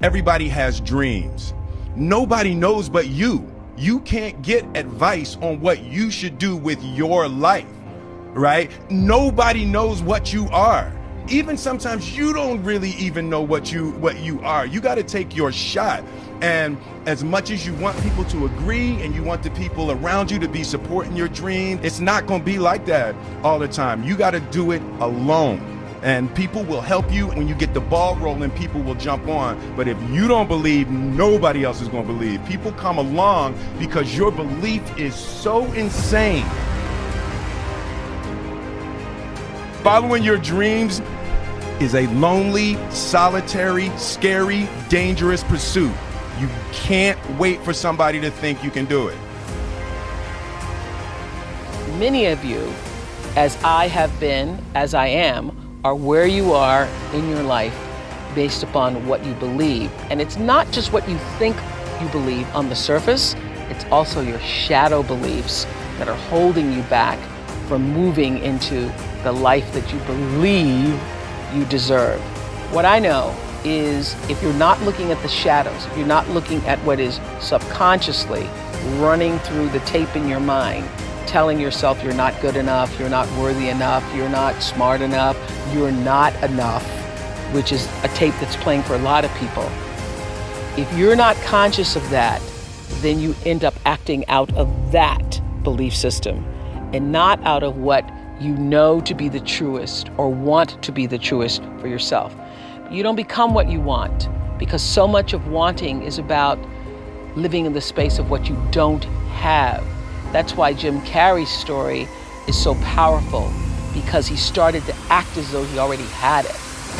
Everybody has dreams. Nobody knows but you. You can't get advice on what you should do with your life, right? Nobody knows what you are. Even sometimes you don't really even know what you are. You got to take your shot. And as much as you want people to agree and you want the people around you to be supporting your dream, it's not going to be like that all the time. You got to do it alone. And people will help you. When you get the ball rolling, people will jump on. But if you don't believe, nobody else is going to believe. People come along because your belief is so insane. Following your dreams is a lonely, solitary, scary, dangerous pursuit. You can't wait for somebody to think you can do it. Many of you, as I have been, as I am, are where you are in your life based upon what you believe. And it's not just what you think you believe on the surface, it's also your shadow beliefs that are holding you back from moving into the life that you believe you deserve. What I know is if you're not looking at the shadows, if you're not looking at what is subconsciously running through the tape in your mind, telling yourself you're not good enough, you're not worthy enough, you're not smart enough, you're not enough, which is a tape that's playing for a lot of people. If you're not conscious of that, then you end up acting out of that belief system and not out of what you know to be the truest or want to be the truest for yourself. You don't become what you want because so much of wanting is about living in the space of what you don't have. That's why Jim Carrey's story is so powerful, because he started to act as though he already had it.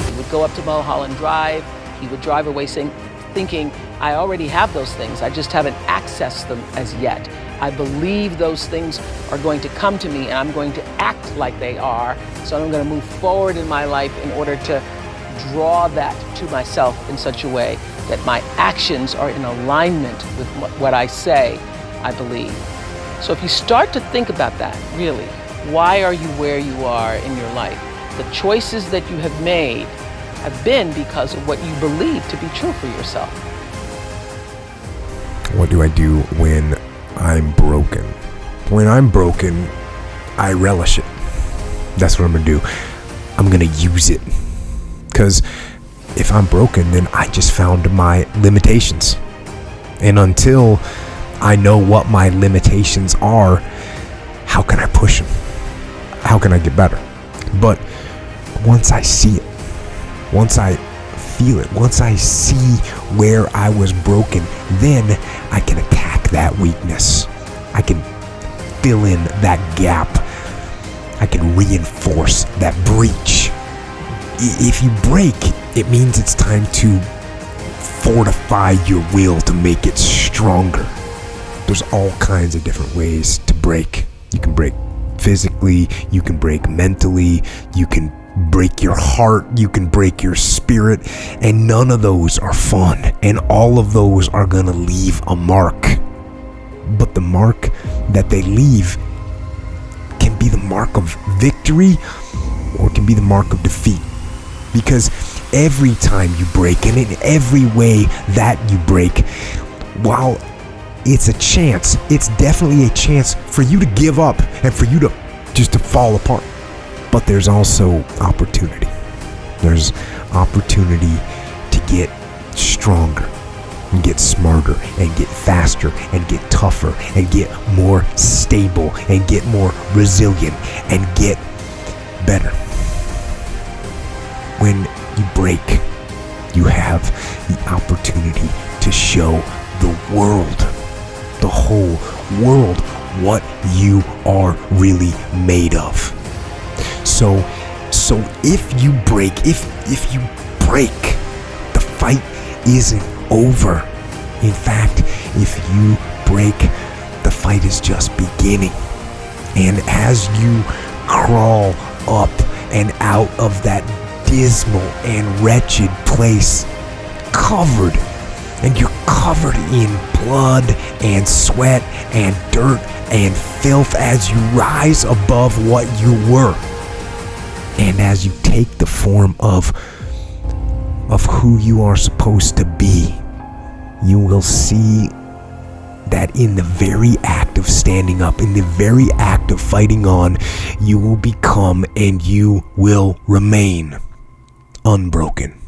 He would go up to Mulholland Drive, he would drive away thinking, I already have those things, I just haven't accessed them as yet. I believe those things are going to come to me and I'm going to act like they are, so I'm going to move forward in my life in order to draw that to myself in such a way that my actions are in alignment with what I say I believe. So if you start to think about that, really, why are you where you are in your life? The choices that you have made have been because of what you believe to be true for yourself. What do I do when I'm broken? When I'm broken, I relish it. That's what I'm gonna do. I'm gonna use it. Because if I'm broken, then I just found my limitations. And until I know what my limitations are, how can I push them? How can I get better? But once I see it, once I feel it, once I see where I was broken, then I can attack that weakness. I can fill in that gap. I can reinforce that breach. If you break, it means it's time to fortify your will to make it stronger. There's all kinds of different ways to break. You can break physically, you can break mentally, you can break your heart, you can break your spirit, and none of those are fun, and all of those are gonna leave a mark. But the mark that they leave can be the mark of victory or it can be the mark of defeat. Because every time you break, and in every way that you break, while it's a chance, it's definitely a chance for you to give up and for you to just to fall apart. But there's also opportunity. There's opportunity to get stronger and get smarter and get faster and get tougher and get more stable and get more resilient and get better. When you break, you have the opportunity to show the world, the whole world, what you are really made of. So if you break, if you break, the fight isn't over. In fact, if you break, the fight is just beginning. And as you crawl up and out of that dismal and wretched place, covered, and you're covered in blood and sweat and dirt and filth as you rise above what you were, and as you take the form of of who you are supposed to be, you will see that in the very act of standing up, in the very act of fighting on, you will become and you will remain unbroken.